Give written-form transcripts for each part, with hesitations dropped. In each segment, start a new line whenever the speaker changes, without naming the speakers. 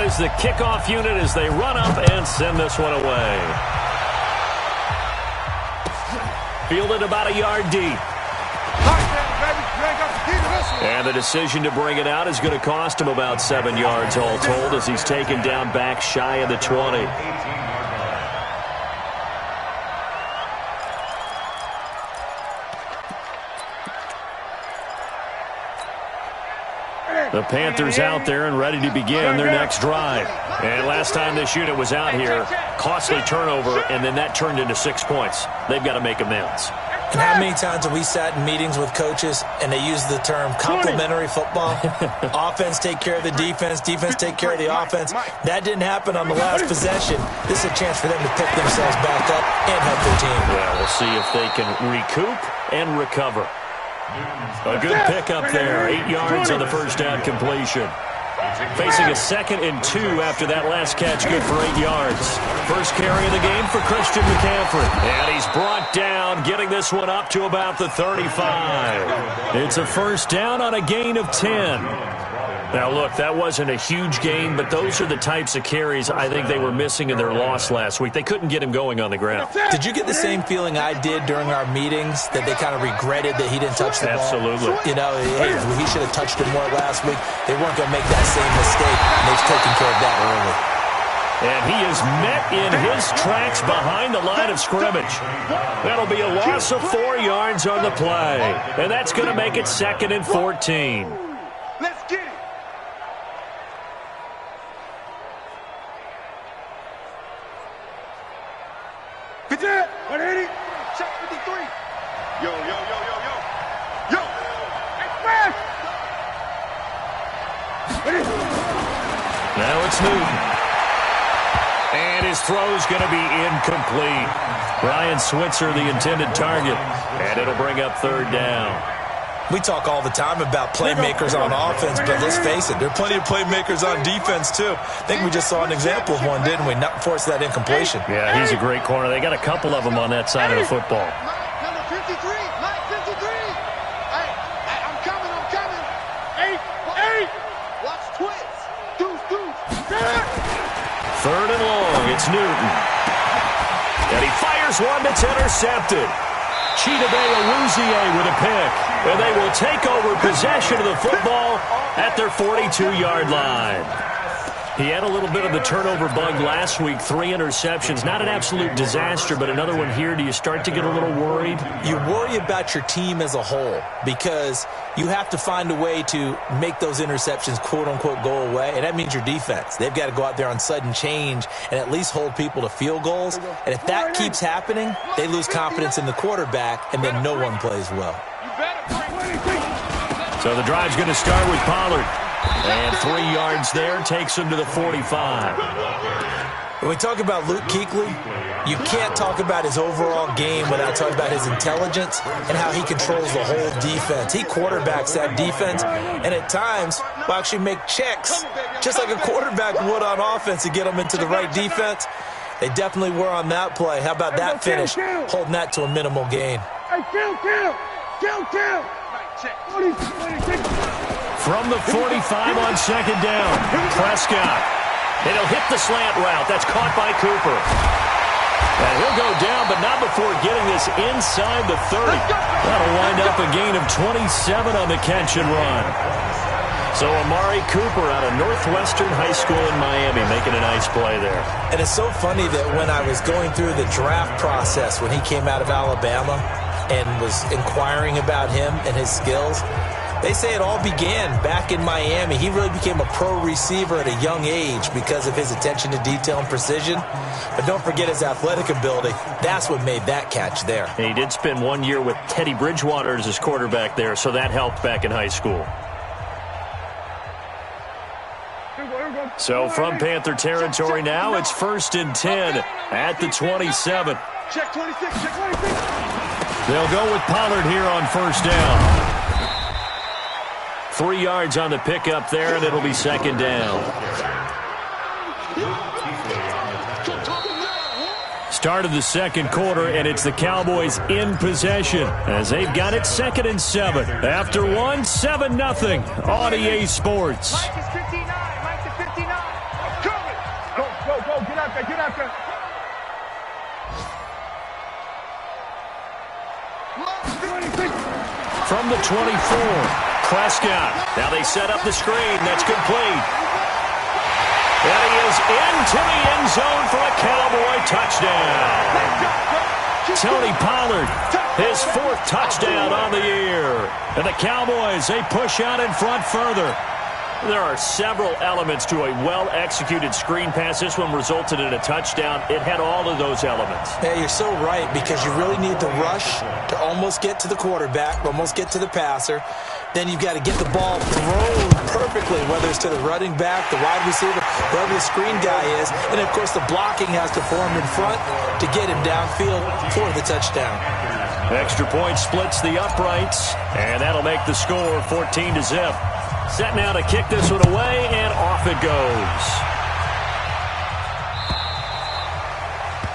is the kickoff unit as they run up and send this one away. Fielded about a yard deep. And the decision to bring it out is going to cost him about 7 yards all told as he's taken down back shy of the 20. The Panthers out there and ready to begin their next drive. And last time this unit was out here, costly turnover, and then that turned into 6 points. They've got to make amends.
And how many times have we sat in meetings with coaches and they use the term complementary football? Offense take care of the defense, defense take care of the offense. That didn't happen on the last possession. This is a chance for them to pick themselves back up and help their team.
Yeah, we'll see if they can recoup and recover. A good pickup there, 8 yards on the first down completion. Facing a 2nd and 2 after that last catch, good for 8 yards. First carry of the game for Christian McCaffrey. And he's brought down, getting this one up to about the 35. It's a first down on a gain of 10. Now, look, that wasn't a huge gain, but those are the types of carries I think they were missing in their loss last week. They couldn't get him going on the ground.
Did you get the same feeling I did during our meetings, that they kind of regretted that he didn't touch the ball?
Absolutely.
You know, hey, he should have touched it more last week. They weren't going to make that same mistake, and they've taken care of that early.
And he is met in his tracks behind the line of scrimmage. That'll be a loss of 4 yards on the play. And that's going to make it 2nd and 14.
Let's get it. Good job. 180. Check 53. Yo, yo, yo, yo, yo. Yo. Hey, fast.
Now it's Newton. And his throw's going to be incomplete. Brian Switzer, the intended target. And it'll bring up 3rd down.
We talk all the time about playmakers on offense, but let's face it, there are plenty of playmakers on defense, too. I think we just saw an example of one, didn't we? Not force that incompletion.
Yeah, he's a great corner. They got a couple of them on that side of the football.
Number 53. Mike 53. Hey, I'm coming. 8. Watch twins. Deuce.
3rd and long. It's Newton. And he fires one that's intercepted. Chidobe Awuzie with a pick. And they will take over possession of the football at their 42-yard line. He had a little bit of the turnover bug last week, 3 interceptions. Not an absolute disaster, but another one here. Do you start to get a little worried?
You worry about your team as a whole because you have to find a way to make those interceptions, quote-unquote, go away, and that means your defense. They've got to go out there on sudden change and at least hold people to field goals. And if that keeps happening, they lose confidence in the quarterback, and then no one plays well.
So the drive's going to start with Pollard. And 3 yards there takes him to the 45.
When we talk about Luke Kuechly, you can't talk about his overall game without talking about his intelligence and how he controls the whole defense. He quarterbacks that defense, and at times will actually make checks, just like a quarterback would on offense to get them into the right defense. They definitely were on that play. How about that finish, holding that to a minimal gain?
Hey, kill.
From the 45 on 2nd down, Prescott. And he'll hit the slant route. That's caught by Cooper. And he'll go down, but not before getting this inside the 30. That'll wind up a gain of 27 on the catch and run. So Amari Cooper out of Northwestern High School in Miami making a nice play there.
And it's so funny that when I was going through the draft process when he came out of Alabama and was inquiring about him and his skills, they say it all began back in Miami. He really became a pro receiver at a young age because of his attention to detail and precision. But don't forget his athletic ability. That's what made that catch there.
And he did spend 1 year with Teddy Bridgewater as his quarterback there, so that helped back in high school. So from Panther territory now, it's 1st and 10 at the 27.
Check 26.
They'll go with Pollard here on 1st down. 3 yards on the pickup there, and it'll be 2nd down. Start of the 2nd quarter, and it's the Cowboys in possession as they've got it 2nd and 7. After 7-0 on EA Sports.
Mike is 59. there, get out there.
From the 24, Prescott. Now they set up the screen. That's complete. And he is into the end zone for a Cowboy touchdown. Tony Pollard, his 4th touchdown on the year. And the Cowboys, they push out in front further. There are several elements to a well-executed screen pass. This one resulted in a touchdown. It had all of those elements.
Yeah, you're so right, because you really need the rush to almost get to the quarterback, almost get to the passer. Then you've got to get the ball thrown perfectly, whether it's to the running back, the wide receiver, wherever the screen guy is. And, of course, the blocking has to form in front to get him downfield for the touchdown.
Extra point splits the uprights, and that'll make the score 14-0. Set now to kick this one away, and off it goes.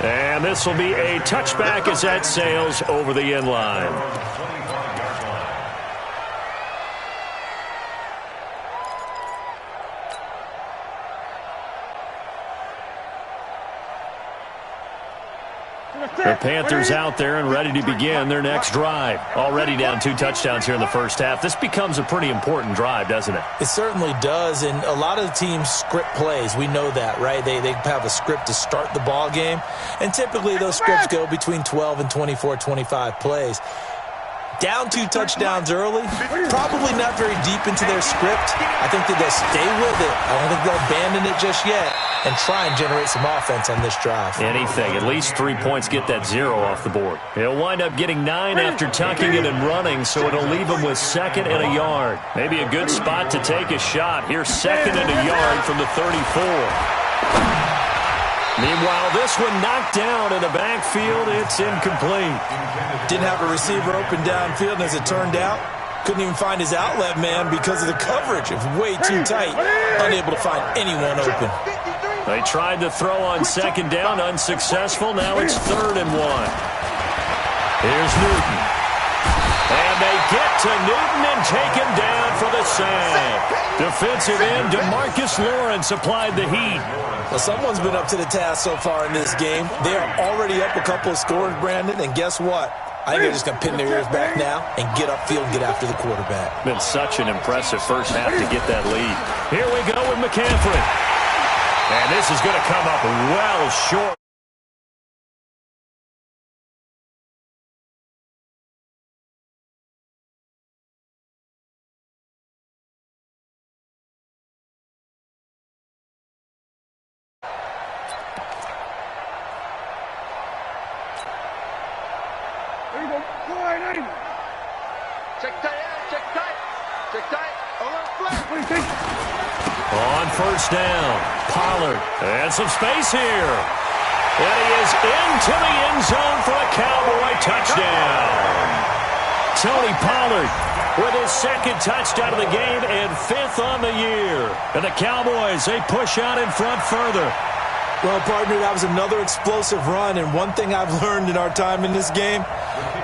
And this will be a touchback as that sails over the end line. The Panthers out there and ready to begin their next drive. Already down 2 touchdowns here in the first half. This becomes a pretty important drive, doesn't it?
It certainly does, and a lot of the teams script plays. We know that, right? They have a script to start the ball game, and typically those scripts go between 12 and 24, 25 plays. Down 2 touchdowns early, probably not very deep into their script. I think that they'll stay with it. I don't think they'll abandon it just yet and try and generate some offense on this drive.
Anything. At least 3 points, get that 0 off the board. He'll wind up getting 9 after tucking it and running, so it'll leave him with 2nd and a yard. Maybe a good spot to take a shot. Here's 2nd and a yard from the 34. Meanwhile, this one knocked down in the backfield. It's incomplete.
Didn't have a receiver open downfield, and as it turned out, couldn't even find his outlet man because of the coverage. It was way too tight. Unable to find anyone open.
They tried to throw on 2nd down, unsuccessful. Now it's 3rd and 1. Here's Newton. And they get to Newton and take him down for the sack. Defensive end DeMarcus Lawrence applied the heat.
Well, someone's been up to the task so far in this game. They are already up a couple of scores, Brandon, and guess what? I think they're just going to pin their ears back now and get upfield and get after the quarterback.
Been such an impressive first half to get that lead. Here we go with McCaffrey. And this is going to come up well short.
There you go. Check tight, check tight. Check tight. What do you think?
On 1st down, Pollard. And some space here. And he is into the end zone for a Cowboy touchdown. Tony Pollard with his 2nd touchdown of the game and 5th on the year. And the Cowboys, they push out in front further.
Well, partner, that was another explosive run, and one thing I've learned in our time in this game,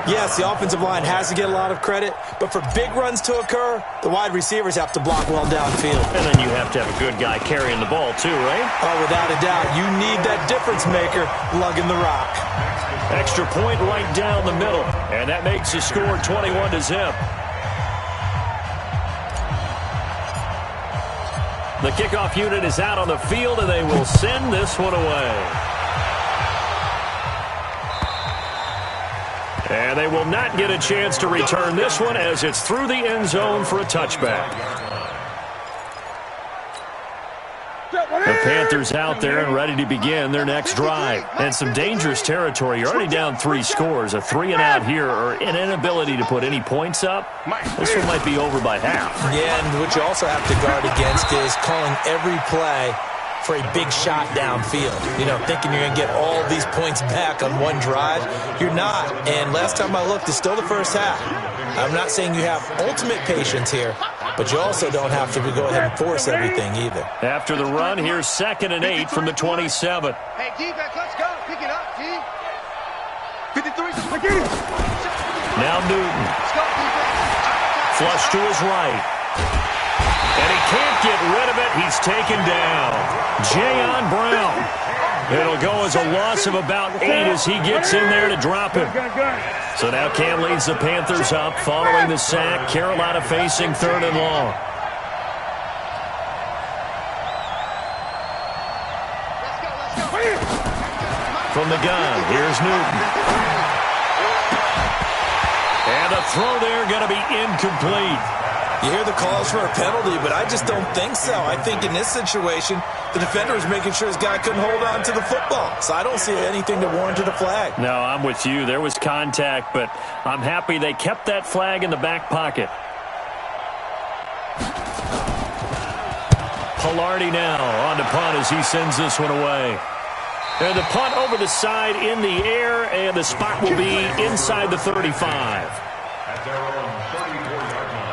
yes, the offensive line has to get a lot of credit, but for big runs to occur, the wide receivers have to block well downfield.
And then you have to have a good guy carrying the ball too, right?
Oh, without a doubt. You need that difference maker lugging the rock.
Extra point right down the middle, and that makes the score 21-0. The kickoff unit is out on the field, and they will send this one away. And they will not get a chance to return this one as it's through the end zone for a touchback. The Panthers out there and ready to begin their next drive. And some dangerous territory. You're already down 3 scores. A 3-and-out here or an inability to put any points up. This one might be over by half.
Yeah, and what you also have to guard against is calling every play for a big shot downfield. You know, thinking you're going to get all these points back on one drive. You're not. And last time I looked, it's still the first half. I'm not saying you have ultimate patience here, but you also don't have to go ahead and force everything either.
After the run, here's 2nd and 8 from the 27.
Hey, defense, let's go. Pick it up, G. 53. Look at it.
Now Newton.
Let's go, defense.
Flush to his right. And he can't get rid of it. He's taken down. Jayon Brown. It'll go as a loss of about 8 as he gets in there to drop him. So now Cam leads the Panthers up following the sack. Carolina facing 3rd and long. From the gun, here's Newton. And the throw there going to be incomplete.
You hear the calls for a penalty, but I just don't think so. I think in this situation, the defender was making sure his guy couldn't hold on to the football. So I don't see anything to warrant a flag.
No, I'm with you. There was contact, but I'm happy they kept that flag in the back pocket. Pilardi now on to punt as he sends this one away. And the punt over the side in the air, and the spot will be inside the 35.
At their own 34-yard line.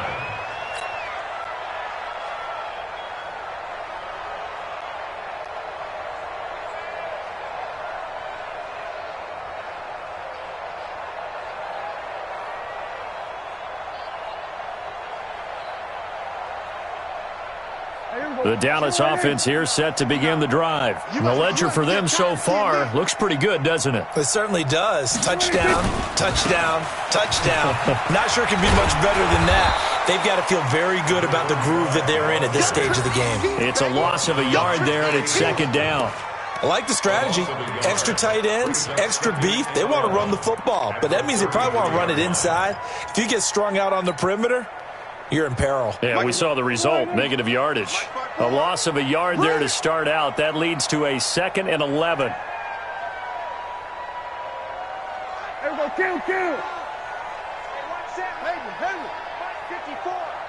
The Dallas offense here set to begin the drive. And the ledger for them so far looks pretty good, doesn't it?
It certainly does. Touchdown, touchdown, touchdown. Not sure it can be much better than that. They've got to feel very good about the groove that they're in at this stage of the game.
It's a loss of a yard there, and it's 2nd down.
I like the strategy. Extra tight ends, extra beef. They want to run the football, but that means they probably want to run it inside. If you get strung out on the perimeter, you're in peril.
Yeah, we saw the result, negative yardage. A loss of a yard there to start out. That leads to a 2nd and 11.
There we go, kill. Watch that, Henry.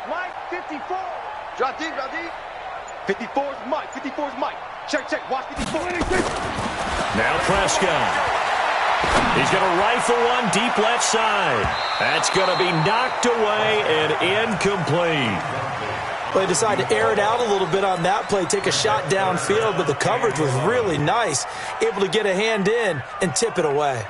Mike 54. Drop deep. 54's Mike. Check. Watch 54.
Now Prescott. He's going to rifle one deep left side. That's going to be knocked away and incomplete.
They decided to air it out a little bit on that play, take a shot downfield, but the coverage was really nice, able to get a hand in and tip it away.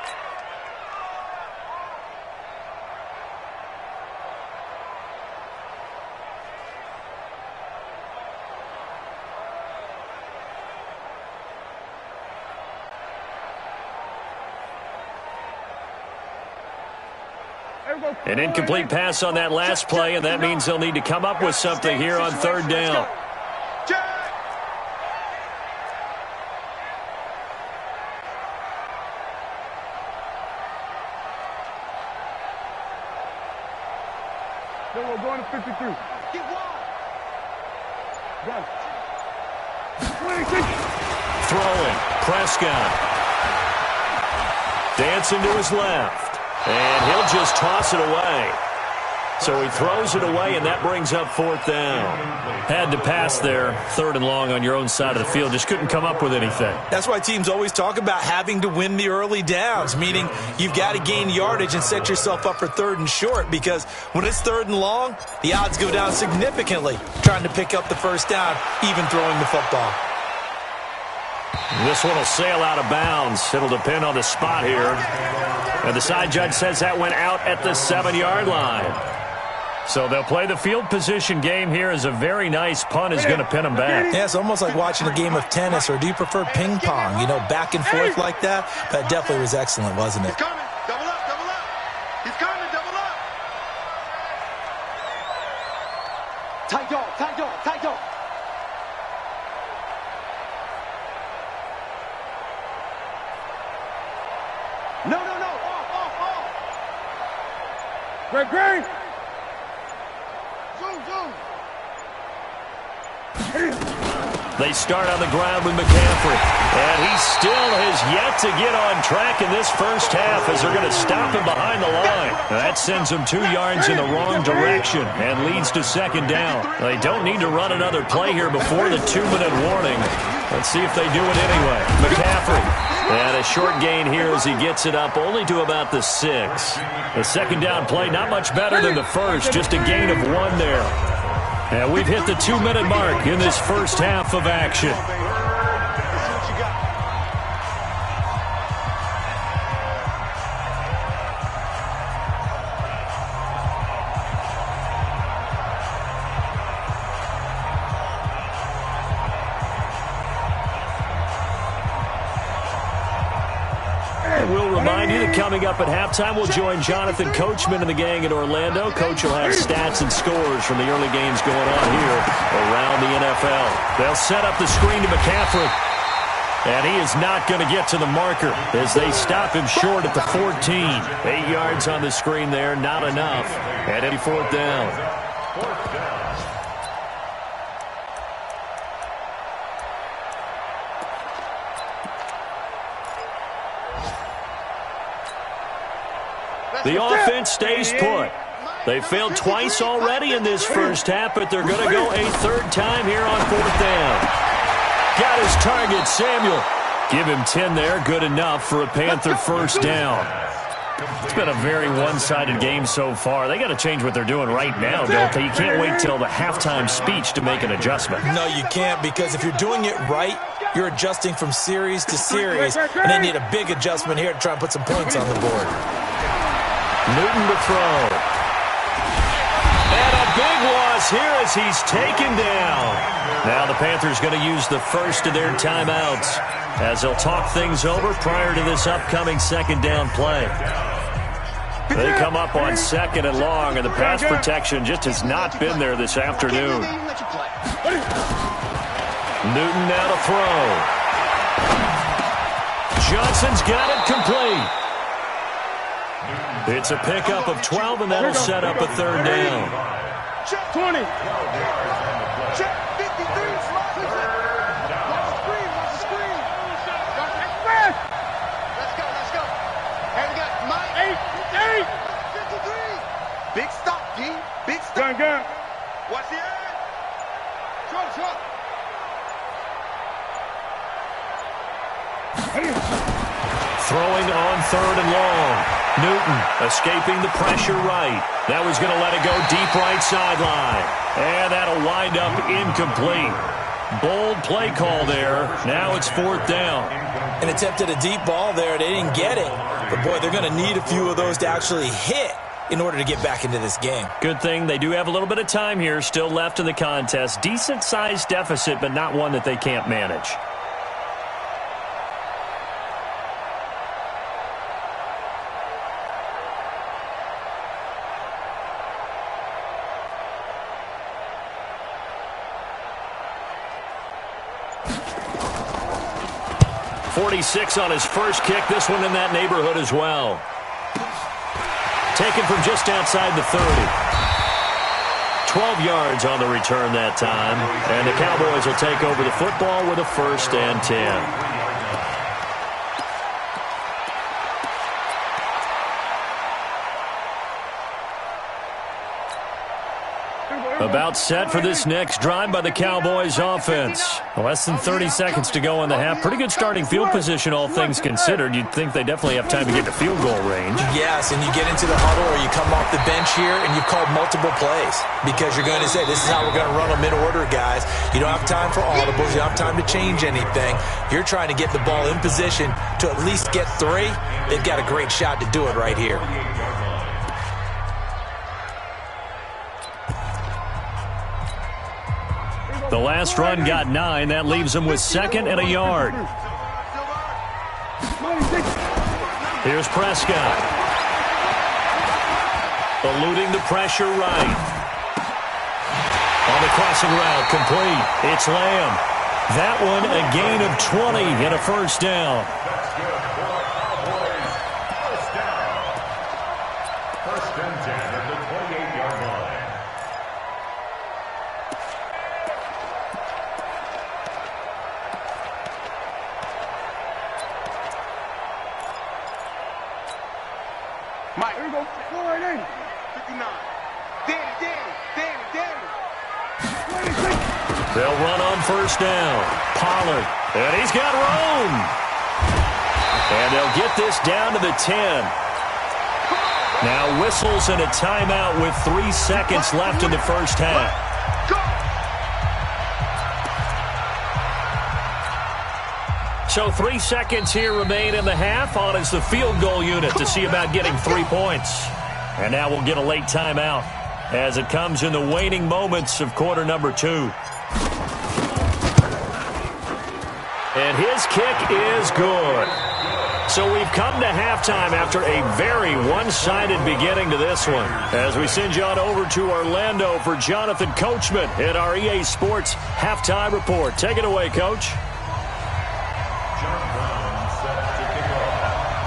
An incomplete pass on that last play, and that means they'll need to come up with something here on 3rd down.
No, we're going to 53. Get wide. Run. 26.
Throwing. Prescott. Dancing to his left. And he'll just toss it away. So he throws it away, and that brings up 4th down. Had to pass there, 3rd and long on your own side of the field. Just couldn't come up with anything.
That's why teams always talk about having to win the early downs, meaning you've got to gain yardage and set yourself up for 3rd and short, because when it's 3rd and long, the odds go down significantly trying to pick up the 1st down, even throwing the football.
This one will sail out of bounds. It'll depend on the spot here. And the side judge says that went out at the 7-yard line. So they'll play the field position game here as a very nice punt is going to pin them back.
Yeah, it's almost like watching a game of tennis, or do you prefer ping pong? You know, back and forth like that? That definitely was excellent, wasn't it?
He's coming. Double up. He's coming. Double up. Tight dog. No. Off. Greg. Zoom.
They start on the ground with McCaffrey. And he still has yet to get on track in this first half as they're going to stop him behind the line. That sends him 2 yards in the wrong direction and leads to 2nd down. They don't need to run another play here before the 2-minute warning. Let's see if they do it anyway. McCaffrey. And a short gain here as he gets it up only to about the 6. The 2nd down play not much better than the first, just a gain of 1 there. And we've hit the 2-minute mark in this first half of action. remind you that coming up at halftime, we'll join Jonathan Coachman and the gang in Orlando. Coach will have stats and scores from the early games going on here around the NFL. They'll set up the screen to McCaffrey. And he is not going to get to the marker as they stop him short at the 14. 8 yards on the screen there, not enough. And any fourth down. The offense stays put. They failed twice already in this first half, but they're going to go a third time here on fourth down. Got his target, Samuel. Give him 10 there, good enough for a Panther first down. It's been a very one-sided game so far. They got to change what they're doing right now, don't they? You can't wait till the halftime speech to make an adjustment.
No, you can't, because if you're doing it right, you're adjusting from series to series, and they need a big adjustment here to try and put some points on the board.
Newton to throw. And a big loss here as he's taken down. Now the Panthers going to use the first of their timeouts as they'll talk things over prior to this upcoming second down play. They come up on second and long, and the pass protection just has not been there this afternoon. Newton now to throw. Johnson's got it complete. It's a pickup of 12, and that'll set up a third down.
Check 20. Check 53. Watch the screen. Watch the screen. Let's go. Let's go. And we got Mike. 8. 53. Big stop, D. Big stop. Gun. Watch the end. Short.
Throwing on third and long. Newton escaping the pressure right. That was going to let it go deep right sideline. And that'll wind up incomplete. Bold play call there. Now it's fourth down.
And attempted a deep ball there. They didn't get it. But, boy, they're going to need a few of those to actually hit in order to get back into this game.
Good thing they do have a little bit of time here still left in the contest. Decent-sized deficit, but not one that they can't manage. .46 on his first kick. This one in that neighborhood as well. Taken from just outside the 30. 12 yards on the return that time. And the Cowboys will take over the football with a first and 10. About set for this next drive by the Cowboys offense. Less than 30 seconds to go in the half. Pretty good starting field position, all things considered. You'd think they definitely have time to get to field goal range.
Yes, and you get into the huddle or you come off the bench here and you've called multiple plays because you're going to say, this is how we're going to run them in order, guys. You don't have time for audibles. You don't have time to change anything. You're trying to get the ball in position to at least get 3. They've got a great shot to do it right here.
The last run got 9. That leaves them with second and a yard. Here's Prescott. Eluding the pressure right. On the crossing route, complete. It's Lamb. That one a gain of 20 and a first down.
First and 10 at the 28-yard line.
Mike, here we go. Go right in. 59. Danny. 26.
They'll run on first down. Pollard. And he's got room. And they'll get this down to the 10. Now whistles and a timeout with 3 seconds left in the first half. So 3 seconds here remain in the half. On is the field goal unit to see about getting 3 points. And now we'll get a late timeout as it comes in the waning moments of quarter number 2. And his kick is good. So we've come to halftime after a very one-sided beginning to this one. As we send you on over to Orlando for Jonathan Coachman in our EA Sports Halftime Report. Take it away, Coach.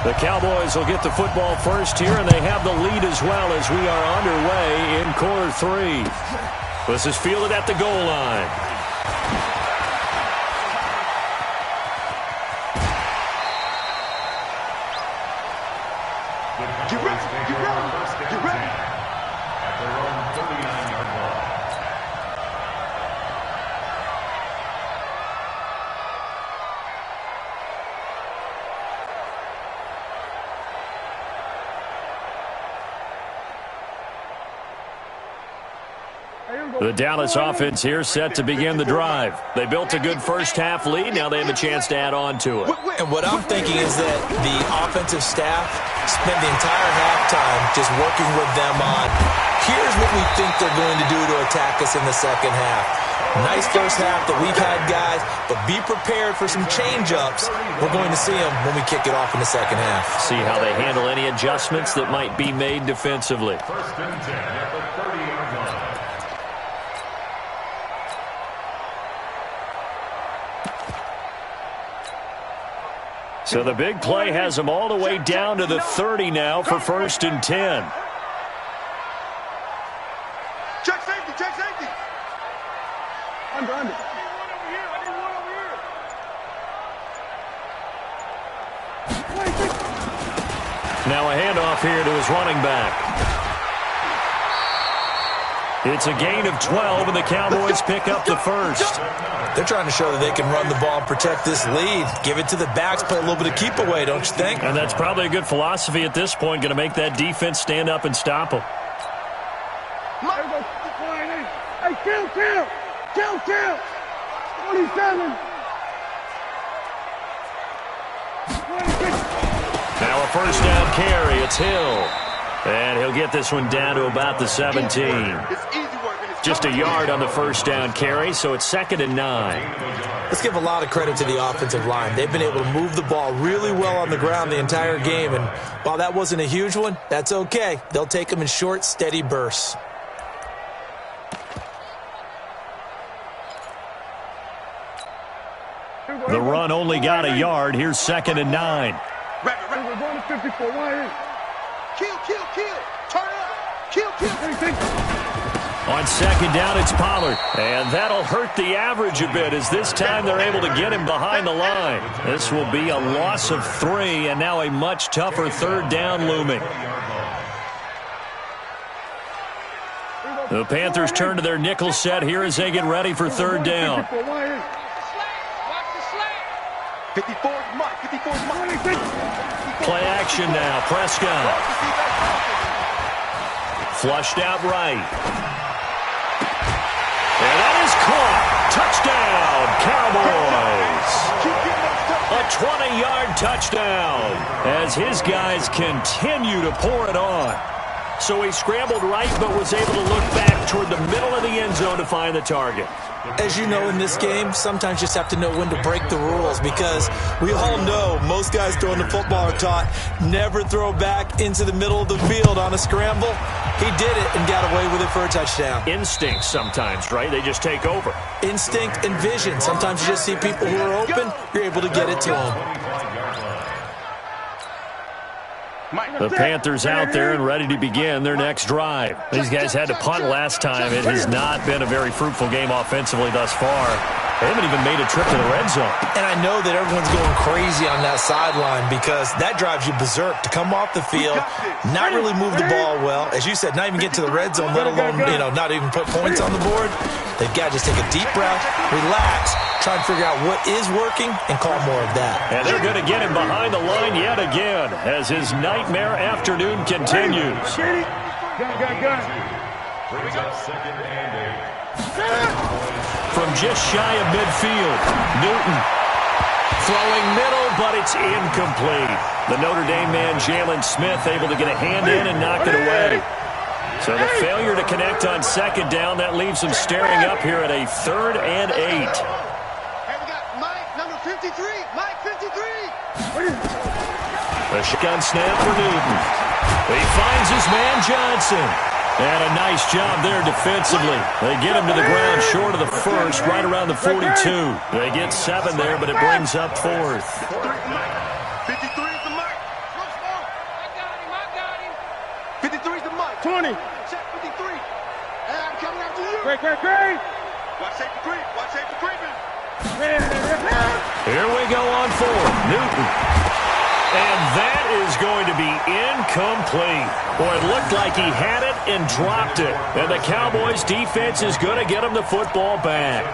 The Cowboys will get the football first here, and they have the lead as well as we are underway in quarter 3. This is fielded at the goal line.
Get ready, get ready, get ready.
At their own 39-yard line.
The Dallas offense here set to begin the drive. They built a good first-half lead. Now they have a chance to add on to it.
And what I'm thinking is that the offensive staff spent the entire halftime just working with them on, here's what we think they're going to do to attack us in the second half. Nice first half that we've had, guys, but be prepared for some change-ups. We're going to see them when we kick it off in the second half.
See how they handle any adjustments that might be made defensively.
First and 10 at the 30-yard line.
So the big play has them all the way down to the 30 now for first and 10.
Check safety, check safety. Under. I need one over here.
Now a handoff here to his running back. It's a gain of 12, and the Cowboys pick up the first.
They're trying to show that they can run the ball and protect this lead. Give it to the backs, play a little bit of keep away, don't you think?
And that's probably a good philosophy at this point, going to make that defense stand up and stop them.
Hey, kill. 27.
Now a first down carry. It's Hill. And he'll get this one down to about the 17.
It's easy work.
Just a yard on the first down carry, so it's 2nd and 9.
Let's give a lot of credit to the offensive line. They've been able to move the ball really well on the ground the entire game, and while that wasn't a huge one, that's okay. They'll take them in short, steady bursts.
The run only got a yard. Here's 2nd and 9.
We're going to 54. Why? Kill. Turn up. Kill.
On 2nd down, it's Pollard. And that'll hurt the average a bit as this time they're able to get him behind the line. This will be a loss of 3, and now a much tougher 3rd down looming. The Panthers turn to their nickel set here as they get ready for 3rd down.
54's Mike.
Play action now. Prescott. Flushed out right. And that is caught. Touchdown, Cowboys. A 20-yard touchdown as his guys continue to pour it on. So he scrambled right but was able to look back toward the middle of the end zone to find the target.
As you know, in this game, sometimes you just have to know when to break the rules because we all know most guys throwing the football are taught never throw back into the middle of the field on a scramble. He did it and got away with it for a touchdown.
Instinct sometimes, right? They just take over.
Instinct and vision. Sometimes you just see people who are open, you're able to get it to them.
The Panthers out there and ready to begin their next drive. These guys had to punt last time. It has not been a very fruitful game offensively thus far. They haven't even made a trip to the red zone.
And I know that everyone's going crazy on that sideline because that drives you berserk to come off the field, not really move the ball well. As you said, not even get to the red zone, let alone, not even put points on the board. They've got to just take a deep breath, relax, try and figure out what is working and call more of that.
And they're going to get him behind the line yet again as his nightmare afternoon continues.
Brings up 2nd and 8.
From just shy of midfield, Newton throwing middle, but it's incomplete. The Notre Dame man, Jalen Smith, able to get a hand in and knock it away. So the failure to connect on 2nd down, that leaves him staring up here at a 3rd and 8.
And we got Mike, number 53. Mike, 53.
A shotgun snap for Newton. He finds his man Johnson. And a nice job there defensively. They get him to the ground short of the first, right around the 42. They get 7 there, but it brings up 4th.
53 is the mark. I got him. 53 is the mark. 20. Check 53. Hey, I'm coming after you. Great. Watch safety creeping.
Here we go on 4th. Newton. And that is going to be incomplete. Boy, it looked like he had it and dropped it. And the Cowboys' defense is going to get him the football back.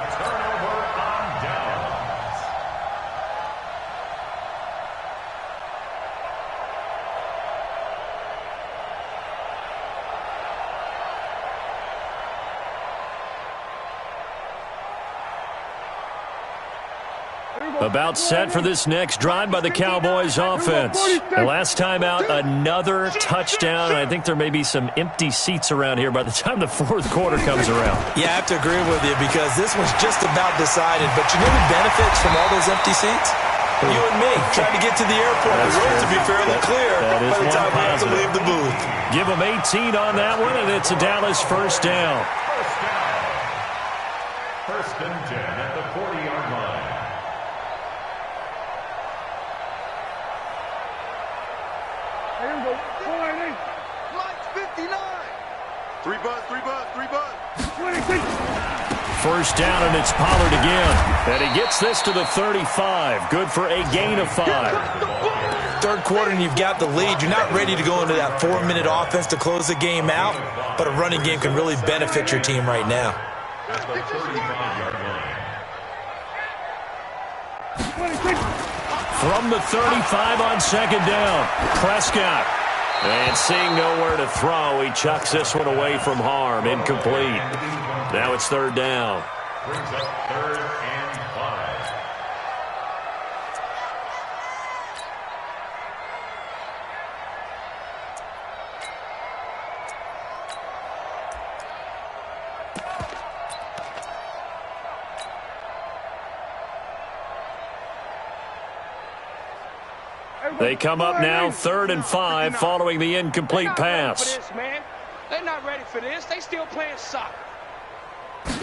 About set for this next drive by the Cowboys offense. And last time out, another touchdown. And I think there may be some empty seats around here by the time the 4th quarter comes around.
Yeah, I have to agree with you because this one's just about decided. But you know who benefits from all those empty seats? You and me, trying to get to the airport. The road to be fairly clear by the time we have to leave the booth.
Give them 18 on that one, and it's a Dallas first down.
First and 10 at the 40-yard line.
Mike 59. 3 buzz.
First down, and it's Pollard again. And he gets this to the 35. Good for a gain of 5.
3rd quarter, and you've got the lead. You're not ready to go into that 4-minute offense to close the game out, but a running game can really benefit your team right now.
At the 35-yard line.
From the 35 on 2nd down, Prescott. And seeing nowhere to throw, he chucks this one away from harm. Incomplete. Now it's 3rd down.
Brings up 3rd and 5.
They come up now 3rd and 5 following the incomplete pass.
They're not ready for this. They still playing soccer.
And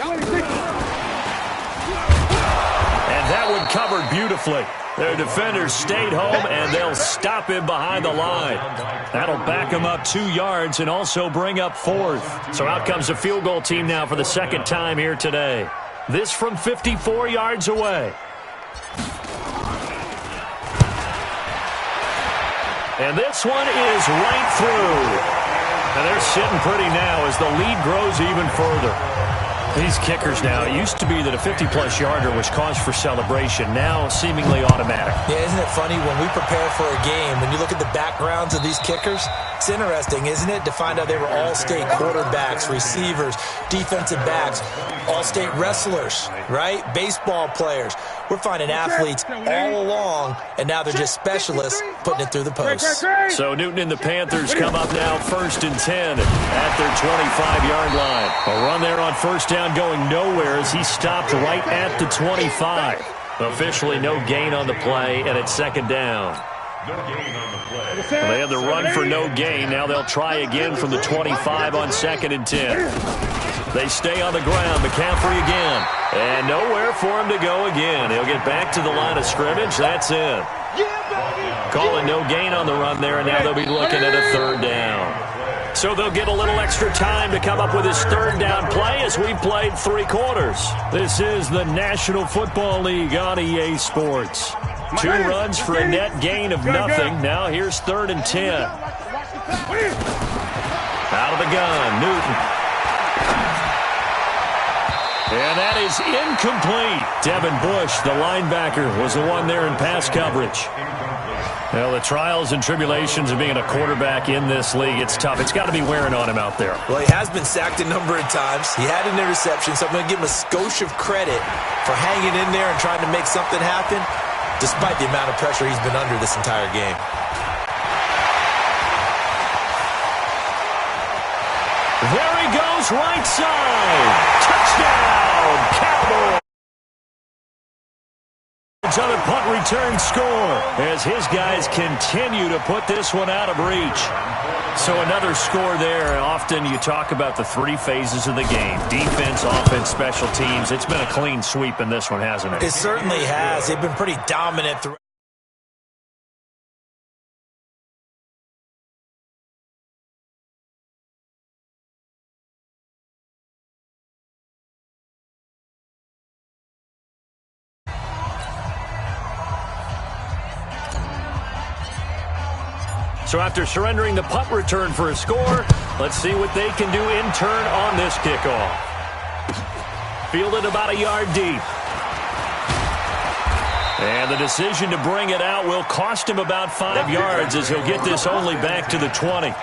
that one covered beautifully. Their defenders stayed home, and they'll stop him behind the line. That'll back him up 2 yards and also bring up 4th. So out comes the field goal team now for the 2nd time here today. This from 54 yards away. And this one is right through. And they're sitting pretty now as the lead grows even further. These kickers now, it used to be that a 50-plus yarder was cause for celebration. Now seemingly automatic.
Yeah, isn't it funny when we prepare for a game, when you look at the backgrounds of these kickers, it's interesting, isn't it, to find out they were all-state quarterbacks, receivers, defensive backs, all-state wrestlers, right? Baseball players. We're finding athletes all along, and now they're just specialists putting it through the posts.
So Newton and the Panthers come up now 1st and 10 at their 25-yard line. A run there on 1st down going nowhere as he stopped right at the 25. Officially no gain on the play, and it's 2nd down.
No gain on the play.
They have the run for no gain. Now they'll try again from the 25 on 2nd and 10. They stay on the ground. McCaffrey again. And nowhere for him to go again. He'll get back to the line of scrimmage. That's it. Calling no gain on the run there, and now they'll be looking at a 3rd down. So they'll get a little extra time to come up with his 3rd down play as we've played 3 quarters. This is the National Football League on EA Sports. 2 runs for a net gain of nothing. Now here's 3rd and 10. Out of the gun, Newton. And that is incomplete. Devin Bush, the linebacker, was the one there in pass coverage. Well, the trials and tribulations of being a quarterback in this league, it's tough. It's got to be wearing on him out there.
Well, he has been sacked a number of times. He had an interception, so I'm going to give him a skosh of credit for hanging in there and trying to make something happen, despite the amount of pressure he's been under this entire game.
There he goes, right side. Touchdown, Cowboys. yards on the punt return score as his guys continue to put this one out of reach. So another score there. Often you talk about the three phases of the game: defense, offense, special teams. It's been a clean sweep in this one, hasn't it?
It certainly has. They've been pretty dominant throughout.
So after surrendering the punt return for a score, let's see what they can do in turn on this kickoff. Fielded about a yard deep. And the decision to bring it out will cost him about 5 yards as he'll get this only back to the 20.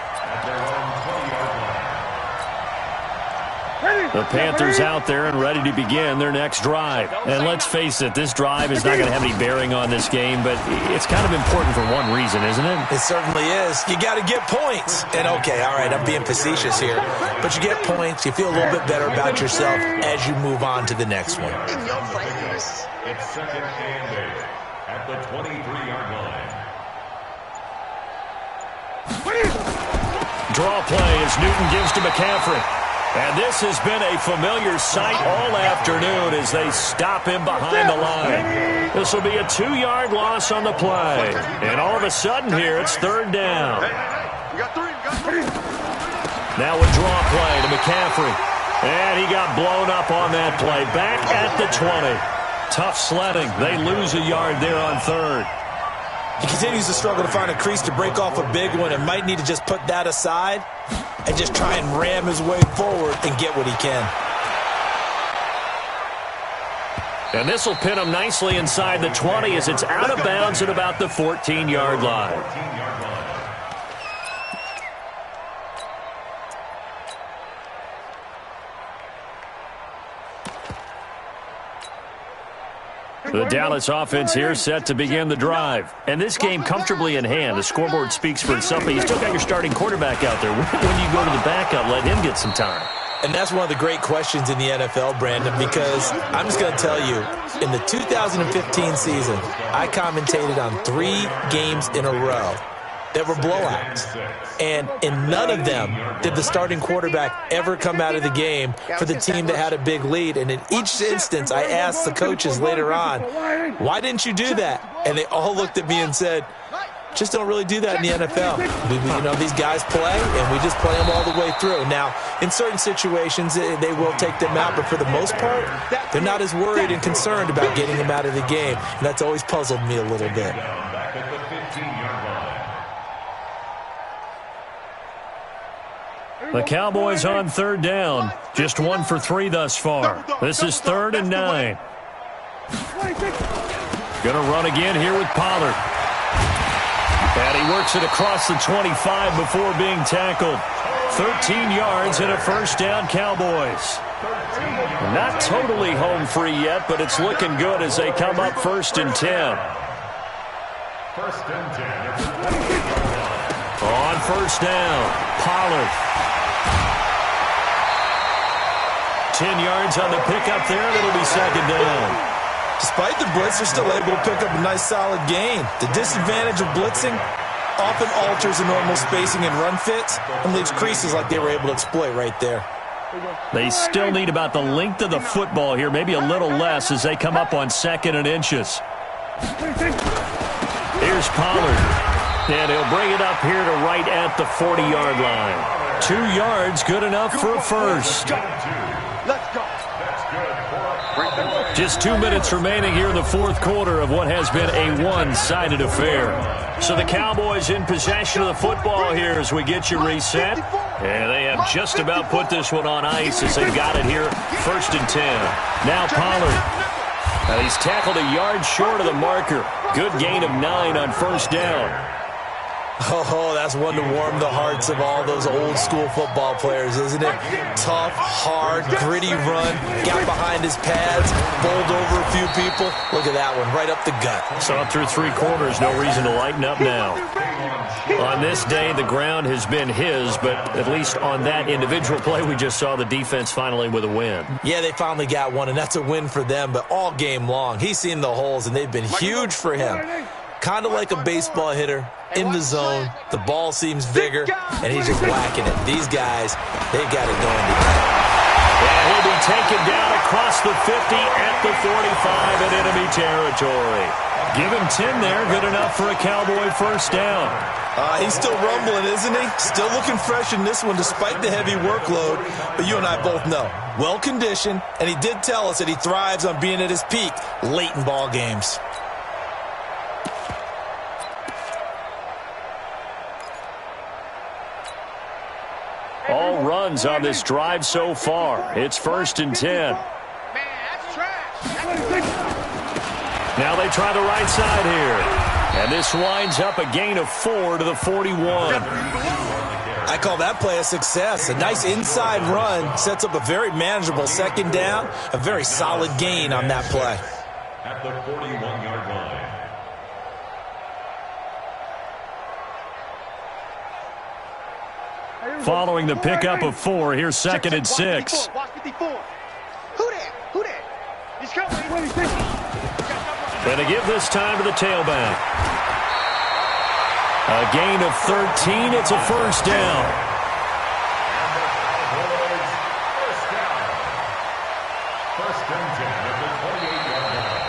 The Panthers out there and ready to begin their next drive. And let's face it, this drive is not going to have any bearing on this game, but it's kind of important for one reason, isn't it?
It certainly is. You got to get points. And okay, all right, I'm being facetious here, but you get points, you feel a little bit better about yourself as you move on to the next one.
In your face.
It's second and 8 at the 23-yard line.
Draw play as Newton gives to McCaffrey. And this has been a familiar sight all afternoon as they stop him behind the line. This will be a 2-yard loss on the play. And all of a sudden here, it's third down.
You got three.
Now a draw play to McCaffrey. And he got blown up on that play. Back at the 20. Tough sledding. They lose a yard there on third.
He continues to struggle to find a crease to break off a big one and might need to just put that aside and just try and ram his way forward and get what he can.
And this will pin him nicely inside the 20 as it's out of bounds at about the 14-yard line. The Dallas offense here set to begin the drive. And this game comfortably in hand. The scoreboard speaks for itself, but you still got your starting quarterback out there. When you go to the backup, let him get some time.
And that's one of the great questions in the NFL, Brandon, because I'm just going to tell you, in the 2015 season, I commentated on 3 games in a row that were blowouts. And in none of them did the starting quarterback ever come out of the game for the team that had a big lead. And in each instance, I asked the coaches later on, why didn't you do that? And they all looked at me and said, just don't really do that in the NFL. These guys play, and we just play them all the way through. Now, in certain situations, they will take them out, but for the most part, they're not as worried and concerned about getting them out of the game. And that's always puzzled me a little bit.
Back at the 15-yard line.
The Cowboys on third down. Just 1 for 3 thus far. This is 3rd and 9. Going to run again here with Pollard. And he works it across the 25 before being tackled. 13 yards and a first down, Cowboys. Not totally home free yet, but it's looking good as they come up 1st and 10.
1st and 10.
On first down, Pollard. 10 yards on the pickup there, and it'll be 2nd down.
Despite the blitz, they're still able to pick up a nice, solid gain. The disadvantage of blitzing often alters the normal spacing and run fits and leaves creases like they were able to exploit right there.
They still need about the length of the football here, maybe a little less as they come up on 2nd and inches. Here's Pollard. And he'll bring it up here to right at the 40-yard line. 2 yards, good enough for a first.
Let's go.
Just 2 minutes remaining here in the 4th quarter of what has been a one-sided affair. So the Cowboys in possession of the football here as we get you reset. And they have just about put this one on ice as they got it here, 1st and 10. Now Pollard. Now he's tackled a yard short of the marker. Good gain of 9 on first down.
Oh, that's one to warm the hearts of all those old school football players, isn't it? Tough, hard, gritty run, got behind his pads, bowled over a few people. Look at that one, right up the gut.
So up through 3 quarters, no reason to lighten up now. On this day, the ground has been his, but at least on that individual play, we just saw the defense finally with a win.
Yeah, they finally got one, and that's a win for them, but all game long, he's seen the holes, and they've been huge for him. Kind of like a baseball hitter, in the zone, the ball seems bigger, and he's just whacking it. These guys, they've got it going together.
And he'll be taken down across the 50 at the 45 in enemy territory. Give him 10 there, good enough for a Cowboy first down.
He's still rumbling, isn't he? Still looking fresh in this one despite the heavy workload. But you and I both know, well-conditioned, and he did tell us that he thrives on being at his peak late in ball games.
All runs on this drive so far. It's 1st and 10.
Man, that's trash.
Now they try the right side here. And this winds up a gain of 4 to the 41.
I call that play a success. A nice inside run sets up a very manageable second down. A very solid gain on that play.
At the 41-yard line.
Following the pickup of 4, here's 2nd and 6.
Watch 54. Who that? Who that? He's coming.
And to give this time to the tailback. A gain of 13. It's a first down.
First and 10 at the 28-yard line.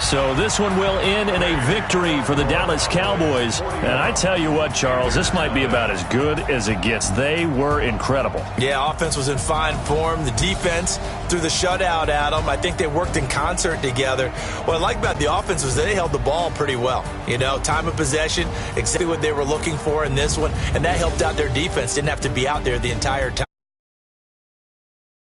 So this one will end in a victory for the Dallas Cowboys. And I tell you what, Charles, this might be about as good as it gets. They were incredible.
Yeah, offense was in fine form. The defense threw the shutout at them. I think they worked in concert together. What I like about the offense was they held the ball pretty well. You know, time of possession, exactly what they were looking for in this one. And that helped out their defense. Didn't have to be out there the entire time.